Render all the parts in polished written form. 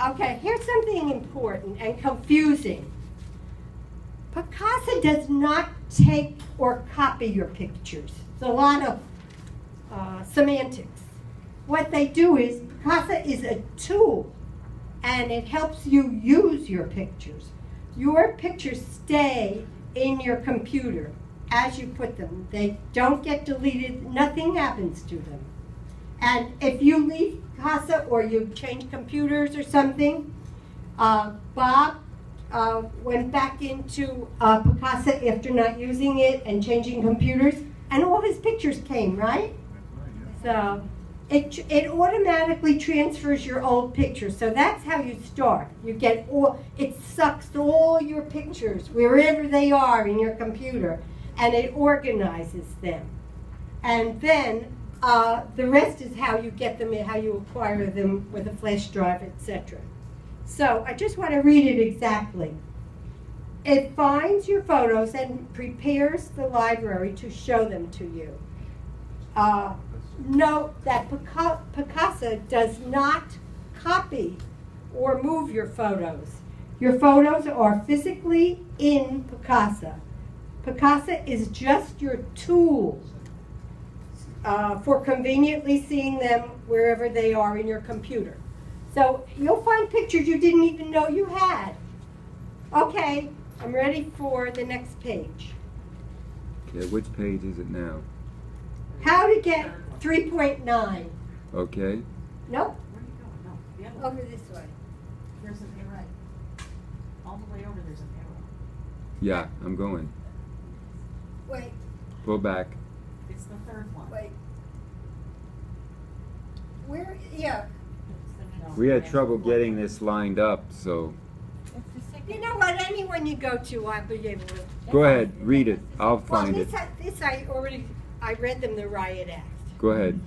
Okay, here's something important and confusing. Picasa does not take or copy your pictures. It's a lot of semantics. What they do is, Picasa is a tool, and it helps you use your pictures. Your pictures stay in your computer as you put them. They don't get deleted, nothing happens to them. And if you leave Picasa or you change computers or something, Bob went back into Picasa after not using it and changing computers, and all his pictures came, right? So it automatically transfers your old pictures. So that's how you start. You get it sucks all your pictures wherever they are in your computer, and it organizes them. And then the rest is how you get them and how you acquire them with a flash drive, etc. So I just want to read it exactly. It finds your photos and prepares the library to show them to you. Note that Picasa does not copy or move your photos. Your photos are physically in Picasa. Picasa is just your tool for conveniently seeing them wherever they are in your computer. So you'll find pictures you didn't even know you had. Okay, I'm ready for the next page. Okay, which page is it now? How to get 3.9. Okay. Nope. Where are you going? No, the other way. Over this way. There's an arrow. All the way over, there's an arrow. Yeah, I'm going. Wait, Pull back. It's the third one. wait. Where, yeah. No, We had it's trouble the getting one. this lined up, so You know what, anyone you go to, I'll be able to. go ahead, read it. I'll Well, find it. this I read them the Riot Act. Go ahead.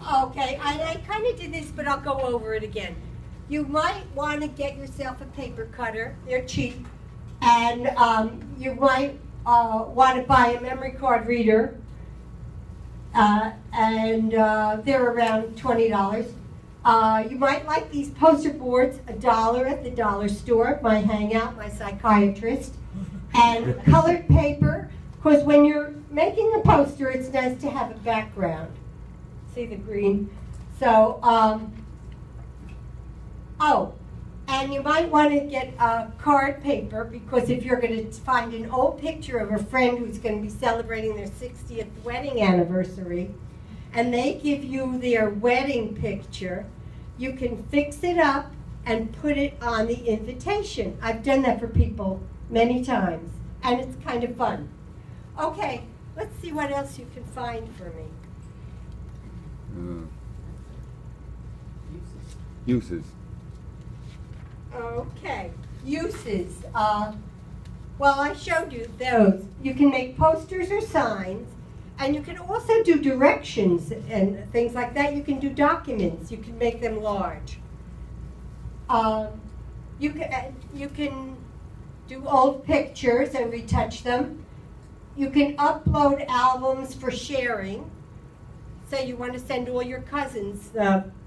Okay, I kind of did this, but I'll go over it again. You might want to get yourself a paper cutter. They're cheap. And you might want to buy a memory card reader. And they're around $20. You might like these poster boards, $1 at the dollar store, my hangout, my psychiatrist. And colored paper, because when you're making a poster, it's nice to have a background. See the green? So, oh, and you might want to get card paper, because if you're going to find an old picture of a friend who's going to be celebrating their 60th wedding anniversary, and they give you their wedding picture, you can fix it up and put it on the invitation. I've done that for people many times, and it's kind of fun. Okay, let's see what else you can find for me. Uses. Okay, uses. Well, I showed you those. You can make posters or signs, and you can also do directions and things like that. You can do documents. You can make them large. You can do old pictures and retouch them. You can upload albums for sharing. Say you want to send all your cousins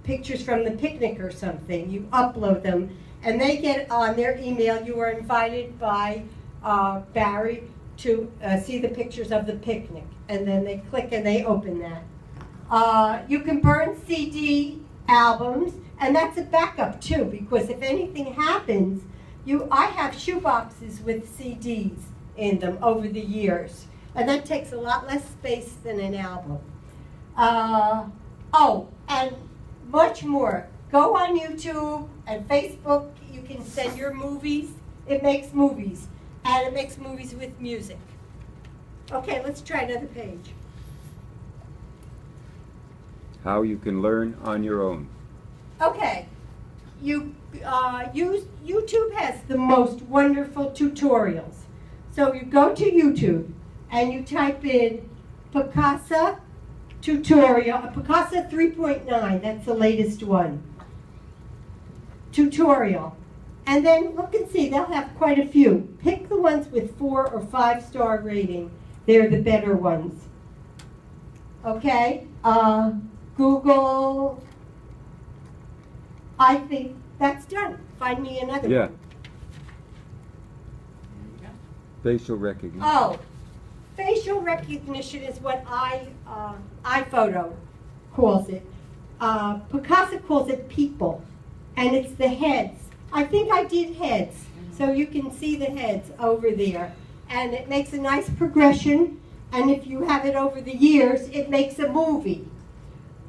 pictures from the picnic or something. You upload them, and they get on their email. You are invited by Barry to see the pictures of the picnic, and then they click and they open that. You can burn CD albums, and that's a backup too, because if anything happens, I have shoeboxes with CDs in them over the years, and that takes a lot less space than an album. Oh, and much more. Go on YouTube and Facebook. You can send your movies. It makes movies, and it makes movies with music. Okay, let's try another page. How you can learn on your own. Okay, YouTube has the most wonderful tutorials. So you go to YouTube and you type in Picasa tutorial, Picasa 3.9, that's the latest one. Tutorial. And then look and see, they'll have quite a few. Pick the ones with 4 or 5 star rating. They're the better ones. Okay, Google I think that's done. Find me another Yeah. one. There you go. Facial recognition. Oh, facial recognition is what iPhoto calls it. Picasso calls it people, and it's the heads. I think I did heads, so you can see the heads over there. And it makes a nice progression, and if you have it over the years, it makes a movie.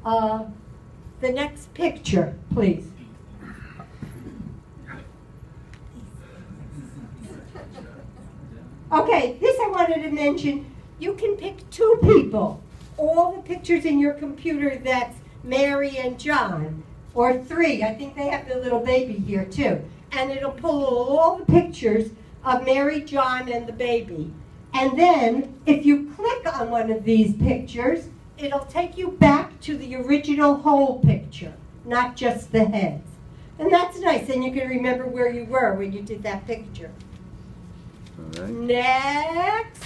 The next picture, please. Okay, this I wanted to mention. You can pick two people. All the pictures in your computer, that's Mary and John, or three. I think they have the little baby here too. And it'll pull all the pictures of Mary, John, and the baby. And then, if you click on one of these pictures, it'll take you back to the original whole picture, not just the heads. And that's nice, and you can remember where you were when you did that picture. All right. Next.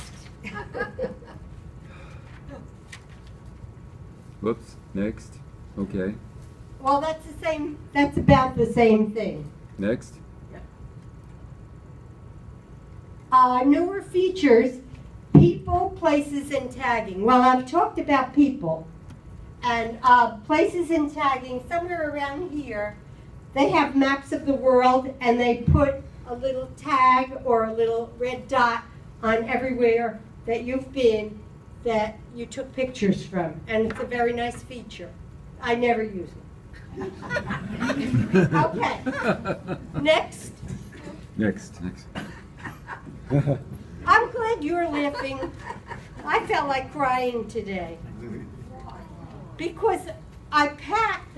Whoops. Next. Okay. Well, that's the same, that's about the same thing. Next. Newer features, people, places, and tagging. Well, I've talked about people. And places and tagging, somewhere around here, they have maps of the world, and they put a little tag or a little red dot on everywhere that you've been that you took pictures from. And it's a very nice feature. I never use it. Okay. Next. Next. Next. I'm glad you're laughing. I felt like crying today. Because I packed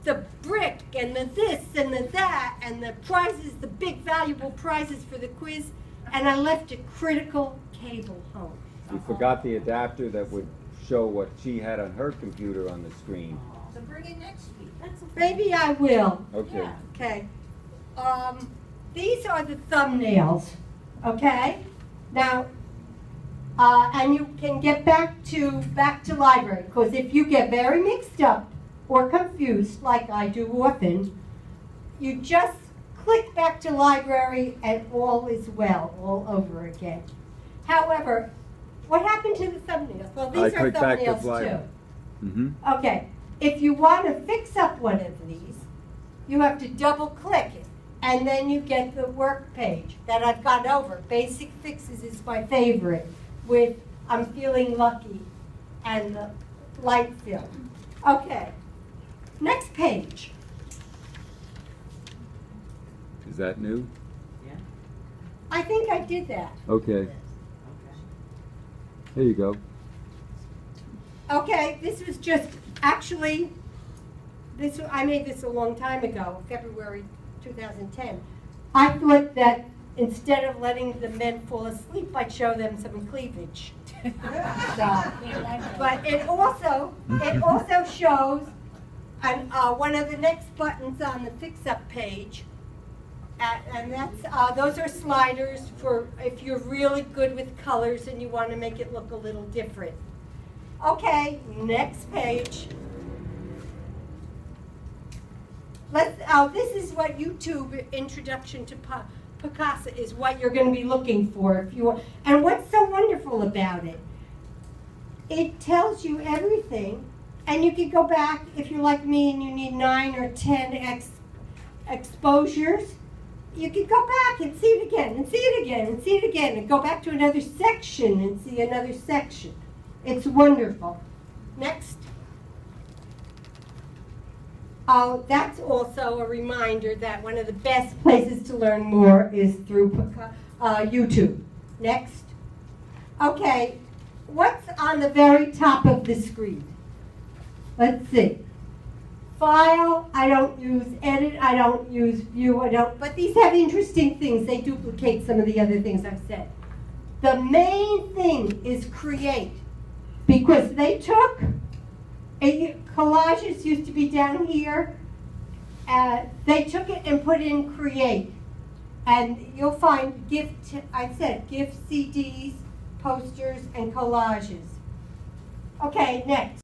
the brick and the this and the that and the prizes, the big valuable prizes for the quiz, and I left a critical cable home. You forgot the adapter that would show what she had on her computer on the screen. So bring it next week. That's okay. Maybe I will. Okay. Yeah. Okay. These are the thumbnails. Okay. Now, and you can get back to library, because if you get very mixed up or confused, like I do often, you just click back to library and all is well, all over again. However, what happened to the thumbnails? Well, these I are click back to thumbnails library. too. Mm-hmm. Okay, if you want to fix up one of these, you have to double click it, and then you get the work page that I've gone over. Basic Fixes is my favorite, with I'm Feeling Lucky and the light film. Okay, next page. Is that new? Yeah. I think I did that. Okay. Okay. Here you go. Okay, this was just, actually, I made this a long time ago, February 2010. I thought that instead of letting the men fall asleep, I'd show them some cleavage. But it also shows one of the next buttons on the fix-up page, and that's those are sliders for if you're really good with colors and you want to make it look a little different. Okay, next page. This is what YouTube Introduction to Picasso is, what you're going to be looking for if you want. And what's so wonderful about it? It tells you everything, and you can go back if you're like me and you need 9 or 10 exposures. You can go back and see it again, and see it again, and see it again, and go back to another section and see another section. It's wonderful. Next. Oh, that's also a reminder that one of the best places to learn more is through YouTube. Next. Okay, what's on the very top of the screen? Let's see. File, I don't use edit, I don't use view, but these have interesting things. They duplicate some of the other things I've said. The main thing is create, because they took, collages used to be down here, they took it and put in create. And you'll find gift CDs, posters, and collages. Okay, next.